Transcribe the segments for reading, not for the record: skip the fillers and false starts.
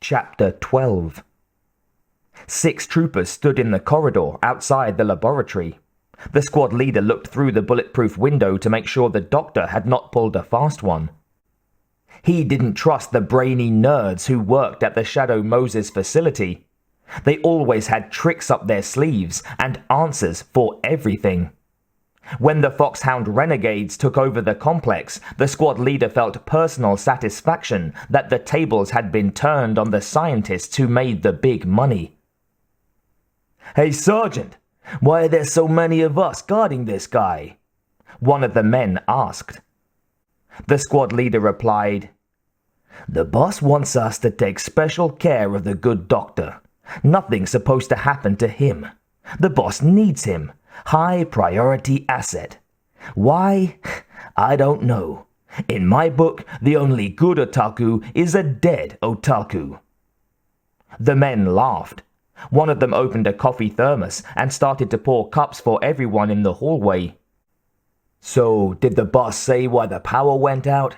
Chapter 12. 6 troopers stood in the corridor outside the laboratory. The squad leader looked through the bulletproof window to make sure the doctor had not pulled a fast one. He didn't trust the brainy nerds who worked at the Shadow Moses facility. They always had tricks up their sleeves and answers for everything. When the Foxhound renegades took over the complex, the squad leader felt personal satisfaction that the tables had been turned on the scientists who made the big money. "Hey, Sergeant, why are there so many of us guarding this guy?" one of the men asked. The squad leader replied, "The boss wants us to take special care of the good doctor. Nothing's supposed to happen to him. The boss needs him. High priority asset. Why? I don't know. In my book, the only good otaku is a dead otaku." The men laughed. One of them opened a coffee thermos and started to pour cups for everyone in the hallway. "So, did the boss say why the power went out?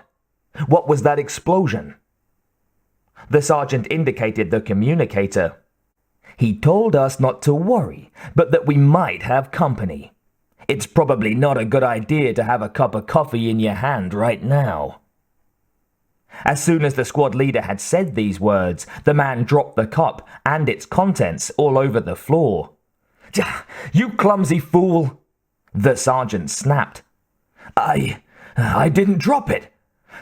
What was that explosion?" The sergeant indicated the communicator. "He told us not to worry, but that we might have company. It's probably not a good idea to have a cup of coffee in your hand right now." As soon as the squad leader had said these words, the man dropped the cup and its contents all over the floor. "You clumsy fool!" the sergeant snapped. I didn't drop it.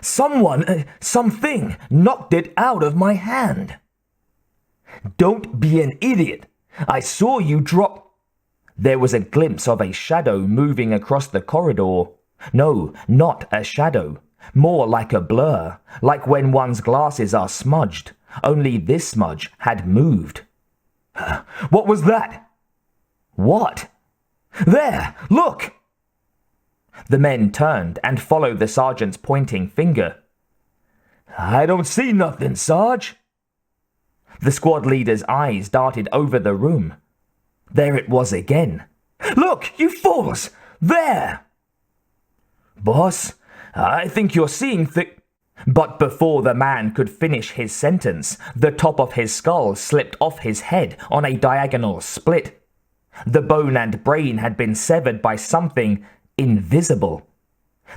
Something knocked it out of my hand." "Don't be an idiot. I saw you drop—" There was a glimpse of a shadow moving across the corridor. No, not a shadow. More like a blur, like when one's glasses are smudged. Only this smudge had moved. "What was that?" "What?" "There, look!" The men turned and followed the sergeant's pointing finger. "I don't see nothing, Sarge." The squad leader's eyes darted over the room. There it was again. "Look, you fools! There!" "Boss, I think you're seeing But before the man could finish his sentence, the top of his skull slipped off his head on a diagonal split. The bone and brain had been severed by something invisible.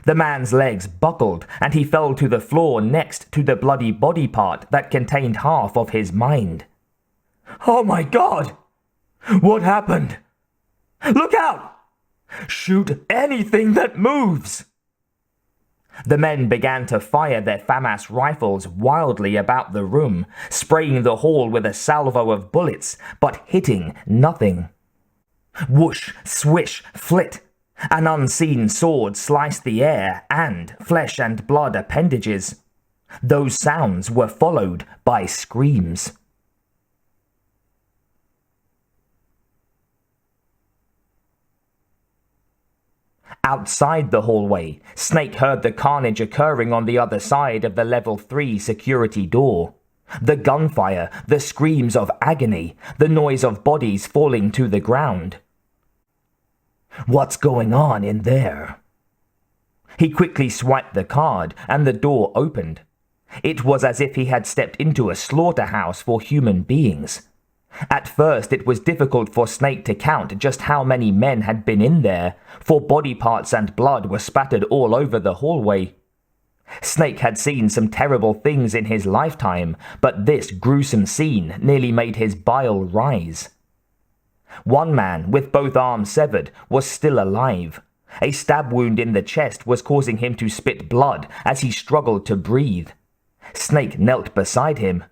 The man's legs buckled, and he fell to the floor next to the bloody body part that contained half of his mind. "Oh my God! What happened? Look out! Shoot anything that moves!" The men began to fire their FAMAS rifles wildly about the room, spraying the hall with a salvo of bullets, but hitting nothing. Whoosh, swish, flit. An unseen sword sliced the air and flesh and blood appendages. Those sounds were followed by screams. Outside the hallway, Snake heard the carnage occurring on the other side of the level 3 security door. The gunfire, the screams of agony, the noise of bodies falling to the ground. What's going on in there? He quickly swiped the card and the door opened. It was as if he had stepped into a slaughterhouse for human beings. At first it was difficult for Snake to count just how many men had been in there, for body parts and blood were spattered all over the hallway. Snake had seen some terrible things in his lifetime, but this gruesome scene nearly made his bile rise. One man, with both arms severed, was still alive. A stab wound in the chest was causing him to spit blood as he struggled to breathe. Snake knelt beside him.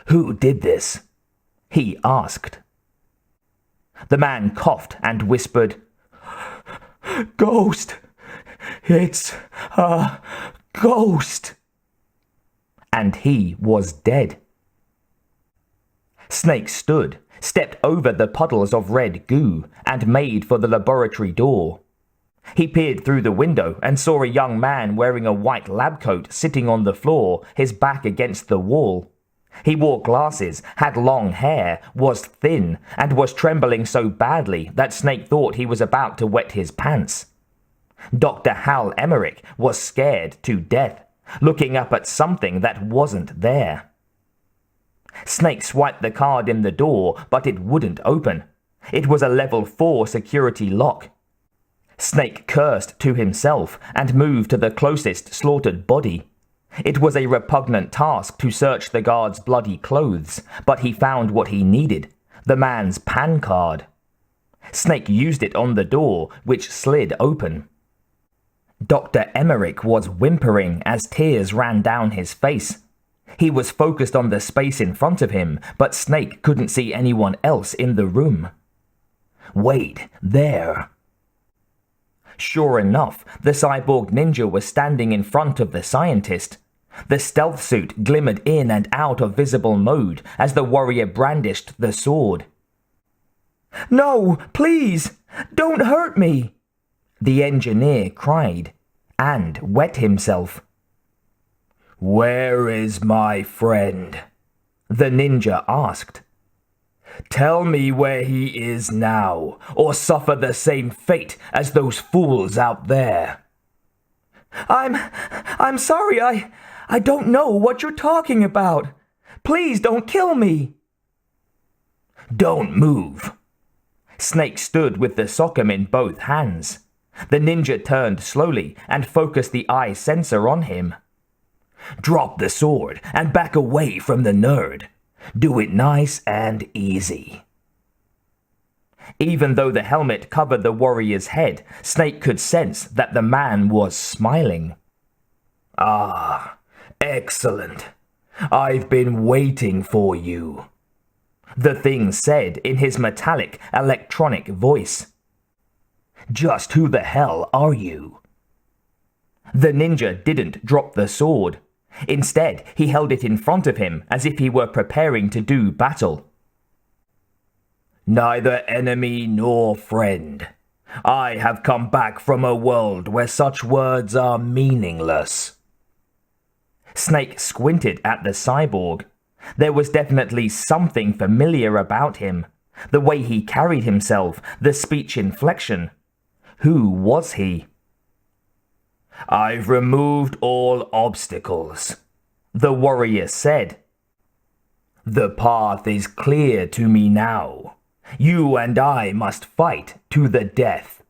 "Who did this?" he asked. The man coughed and whispered, "Ghost! It's a ghost!" And he was dead. Snake stood, stepped over the puddles of red goo, and made for the laboratory door. He peered through the window and saw a young man wearing a white lab coat sitting on the floor, his back against the wall. He wore glasses, had long hair, was thin, and was trembling so badly that Snake thought he was about to wet his pants. Dr. Hal Emmerich was scared to death, looking up at something that wasn't there. Snake swiped the card in the door, but it wouldn't open. It was a level 4 security lock. Snake cursed to himself and moved to the closest slaughtered body. It was a repugnant task to search the guard's bloody clothes, but he found what he needed, the man's PAN card. Snake used it on the door, which slid open. Dr. Emmerich was whimpering as tears ran down his face. He was focused on the space in front of him, but Snake couldn't see anyone else in the room. Wait, there. Sure enough, the cyborg ninja was standing in front of the scientist. The stealth suit glimmered in and out of visible mode as the warrior brandished the sword. "No, please, don't hurt me!" the engineer cried, and wet himself. "Where is my friend?" the ninja asked. "Tell me where he is now, or suffer the same fate as those fools out there." I'm sorry, I don't know what you're talking about. Please don't kill me." "Don't move." Snake stood with the sock'em in both hands. The ninja turned slowly and focused the eye sensor on him. "Drop the sword and back away from the nerd. Do it nice and easy." Even though the helmet covered the warrior's head, Snake could sense that the man was smiling. "Ah, excellent. I've been waiting for you," the thing said in his metallic, electronic voice. "Just who the hell are you?" The ninja didn't drop the sword. Instead, he held it in front of him as if he were preparing to do battle. "Neither enemy nor friend. I have come back from a world where such words are meaningless." Snake squinted at the cyborg. There was definitely something familiar about him. The way he carried himself, the speech inflection. Who was he? "I've removed all obstacles," the warrior said. "The path is clear to me now. You and I must fight to the death."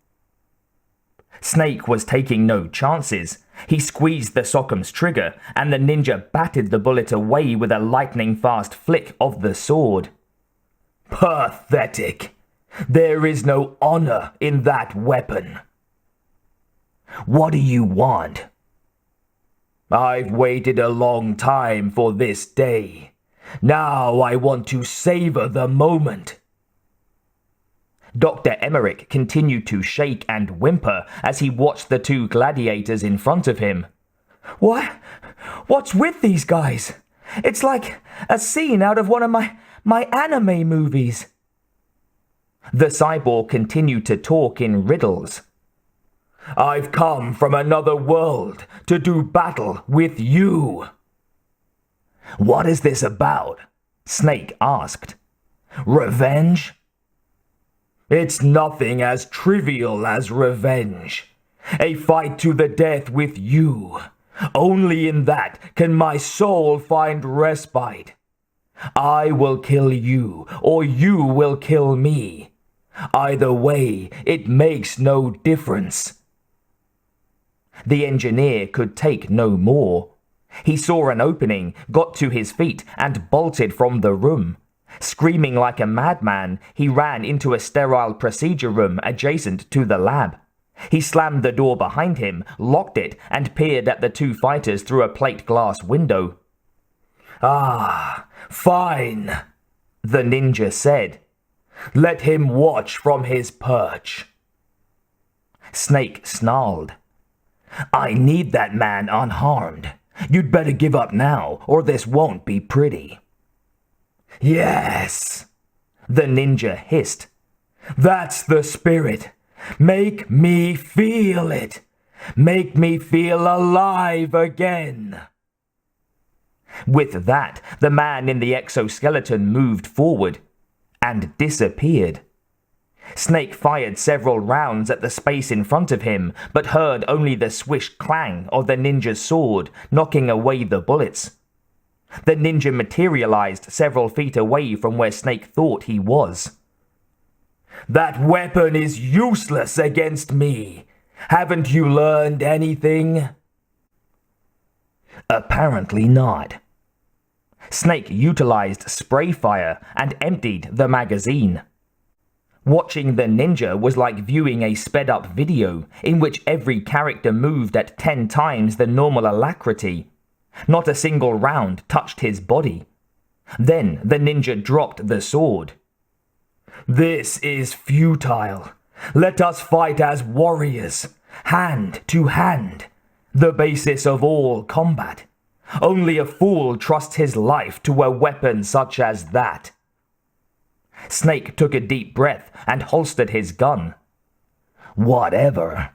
Snake was taking no chances. He squeezed the sock'em's trigger, and the ninja batted the bullet away with a lightning-fast flick of the sword. "Pathetic. There is no honor in that weapon." "What do you want?" "I've waited a long time for this day. Now I want to savor the moment." Dr. Emmerich continued to shake and whimper as he watched the two gladiators in front of him. What's with these guys? It's like a scene out of one of my anime movies." The cyborg continued to talk in riddles. "I've come from another world to do battle with you." "What is this about?" Snake asked. "Revenge?" "It's nothing as trivial as revenge. A fight to the death with you. Only in that can my soul find respite. I will kill you, or you will kill me. Either way, it makes no difference." The engineer could take no more. He saw an opening, got to his feet, and bolted from the room. Screaming like a madman, he ran into a sterile procedure room adjacent to the lab. He slammed the door behind him, locked it, and peered at the two fighters through a plate glass window. "Ah, fine," the ninja said. "Let him watch from his perch." Snake snarled. "I need that man unharmed. You'd better give up now, or this won't be pretty." "Yes," the ninja hissed. "That's the spirit. Make me feel it. Make me feel alive again." With that, the man in the exoskeleton moved forward and disappeared. Snake fired several rounds at the space in front of him, but heard only the swish clang of the ninja's sword, knocking away the bullets. The ninja materialized several feet away from where Snake thought he was. "That weapon is useless against me. Haven't you learned anything?" Apparently not. Snake utilized spray fire and emptied the magazine. Watching the ninja was like viewing a sped-up video in which every character moved at 10 times the normal alacrity. Not a single round touched his body. Then the ninja dropped the sword. "This is futile. Let us fight as warriors, hand to hand. The basis of all combat. Only a fool trusts his life to a weapon such as that." Snake took a deep breath and holstered his gun. "Whatever."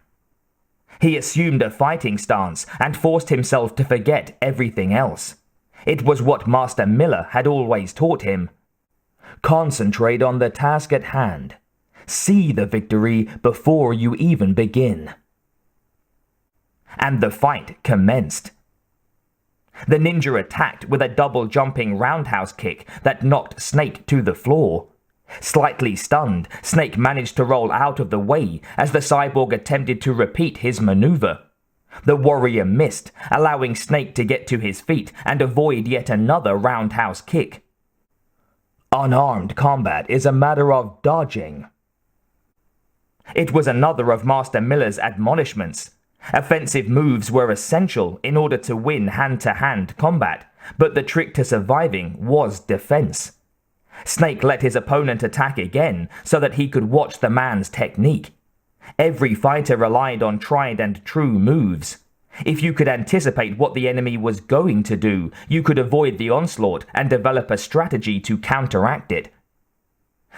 He assumed a fighting stance and forced himself to forget everything else. It was what Master Miller had always taught him. Concentrate on the task at hand. See the victory before you even begin. And the fight commenced. The ninja attacked with a double-jumping roundhouse kick that knocked Snake to the floor. Slightly stunned, Snake managed to roll out of the way as the cyborg attempted to repeat his maneuver. The warrior missed, allowing Snake to get to his feet and avoid yet another roundhouse kick. Unarmed combat is a matter of dodging. It was another of Master Miller's admonishments. Offensive moves were essential in order to win hand-to-hand combat, but the trick to surviving was defense. Snake let his opponent attack again so that he could watch the man's technique. Every fighter relied on tried-and-true moves. If you could anticipate what the enemy was going to do, you could avoid the onslaught and develop a strategy to counteract it.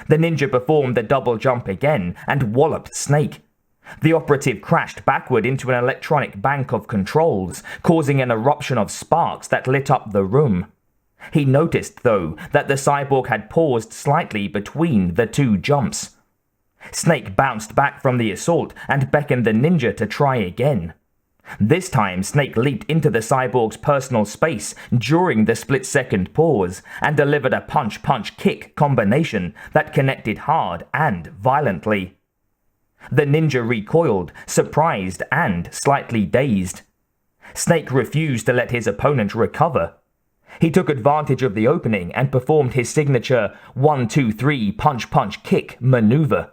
The ninja performed the double jump again and walloped Snake. The operative crashed backward into an electronic bank of controls, causing an eruption of sparks that lit up the room. He noticed, though, that the cyborg had paused slightly between the two jumps. Snake bounced back from the assault and beckoned the ninja to try again. This time, Snake leaped into the cyborg's personal space during the split-second pause and delivered a punch-punch-kick combination that connected hard and violently. The ninja recoiled, surprised and slightly dazed. Snake refused to let his opponent recover. He took advantage of the opening and performed his signature 1-2-3 punch-punch-kick maneuver.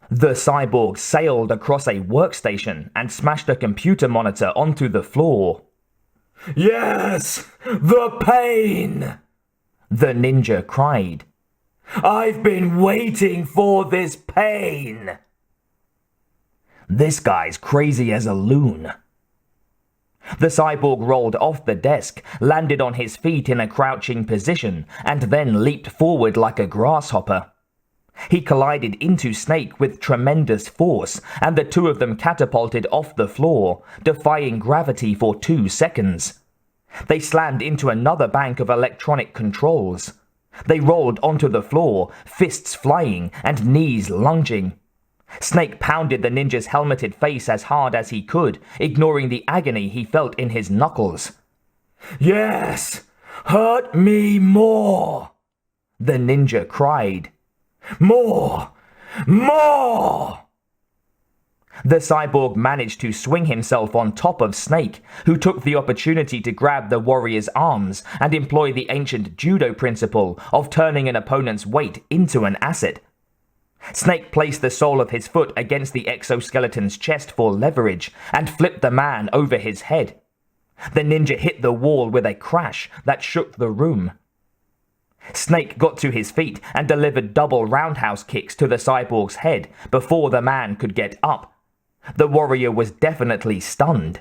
The cyborg sailed across a workstation and smashed a computer monitor onto the floor. "Yes, the pain!" the ninja cried. "I've been waiting for this pain!" This guy's crazy as a loon. The cyborg rolled off the desk, landed on his feet in a crouching position, and then leaped forward like a grasshopper. He collided into Snake with tremendous force, and the two of them catapulted off the floor, defying gravity for 2 seconds. They slammed into another bank of electronic controls. They rolled onto the floor, fists flying and knees lunging. Snake pounded the ninja's helmeted face as hard as he could, ignoring the agony he felt in his knuckles. "Yes, hurt me more!" the ninja cried. "More! More!" The cyborg managed to swing himself on top of Snake, who took the opportunity to grab the warrior's arms and employ the ancient judo principle of turning an opponent's weight into an asset. Snake placed the sole of his foot against the exoskeleton's chest for leverage and flipped the man over his head. The ninja hit the wall with a crash that shook the room. Snake got to his feet and delivered double roundhouse kicks to the cyborg's head before the man could get up. The warrior was definitely stunned.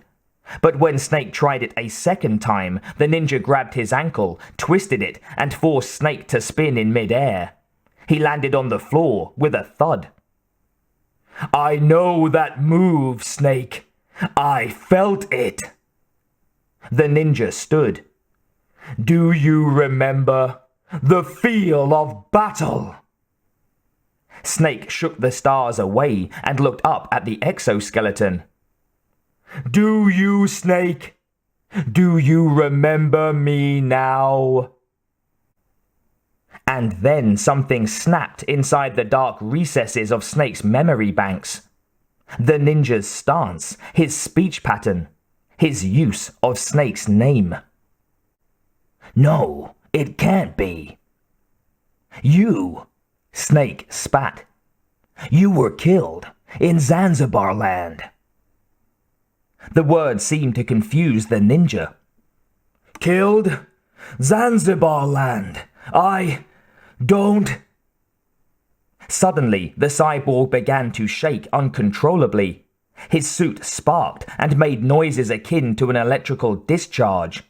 But when Snake tried it a second time, the ninja grabbed his ankle, twisted it, and forced Snake to spin in midair. He landed on the floor with a thud. "I know that move, Snake. I felt it." The ninja stood. "Do you remember the feel of battle?" Snake shook the stars away and looked up at the exoskeleton. "Do you, Snake? Do you remember me now? And then something snapped inside the dark recesses of Snake's memory banks. The ninja's stance, his speech pattern, his use of Snake's name. No, it can't be. You, Snake spat. You were killed in Zanzibar land. The word seemed to confuse the ninja. Killed? Zanzibar land. I don't... Suddenly, the cyborg began to shake uncontrollably. His suit sparked and made noises akin to an electrical discharge.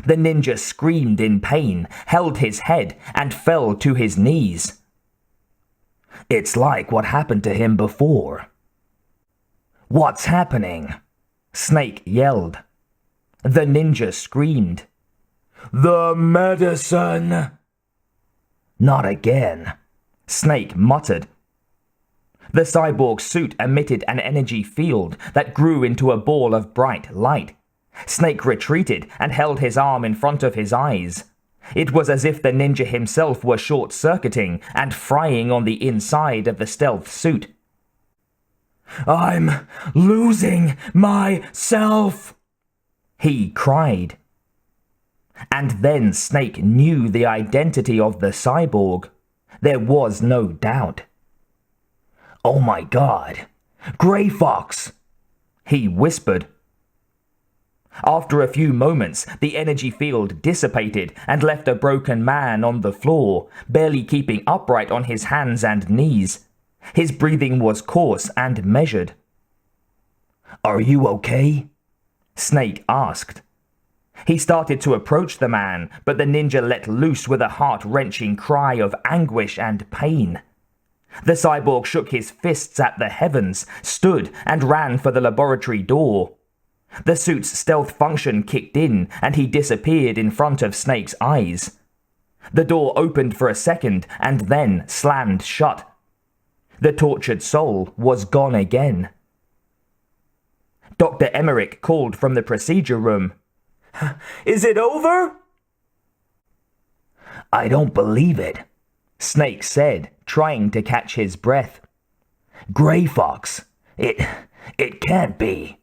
The ninja screamed in pain, held his head, and fell to his knees. It's like what happened to him before. What's happening? Snake yelled. The ninja screamed. The medicine! Not again, Snake muttered. The cyborg suit emitted an energy field that grew into a ball of bright light. Snake retreated and held his arm in front of his eyes. It was as if the ninja himself were short-circuiting and frying on the inside of the stealth suit. I'm losing myself, he cried. And then Snake knew the identity of the cyborg. There was no doubt. Oh my God, Grey Fox, he whispered. After a few moments, the energy field dissipated and left a broken man on the floor, barely keeping upright on his hands and knees. His breathing was coarse and measured. Are you okay? Snake asked. He started to approach the man, but the ninja let loose with a heart-wrenching cry of anguish and pain. The cyborg shook his fists at the heavens, stood, and ran for the laboratory door. The suit's stealth function kicked in, and he disappeared in front of Snake's eyes. The door opened for a second, and then slammed shut. The tortured soul was gone again. Dr. Emmerich called from the procedure room. Is it over? I don't believe it, Snake said, trying to catch his breath. Grey Fox, it can't be.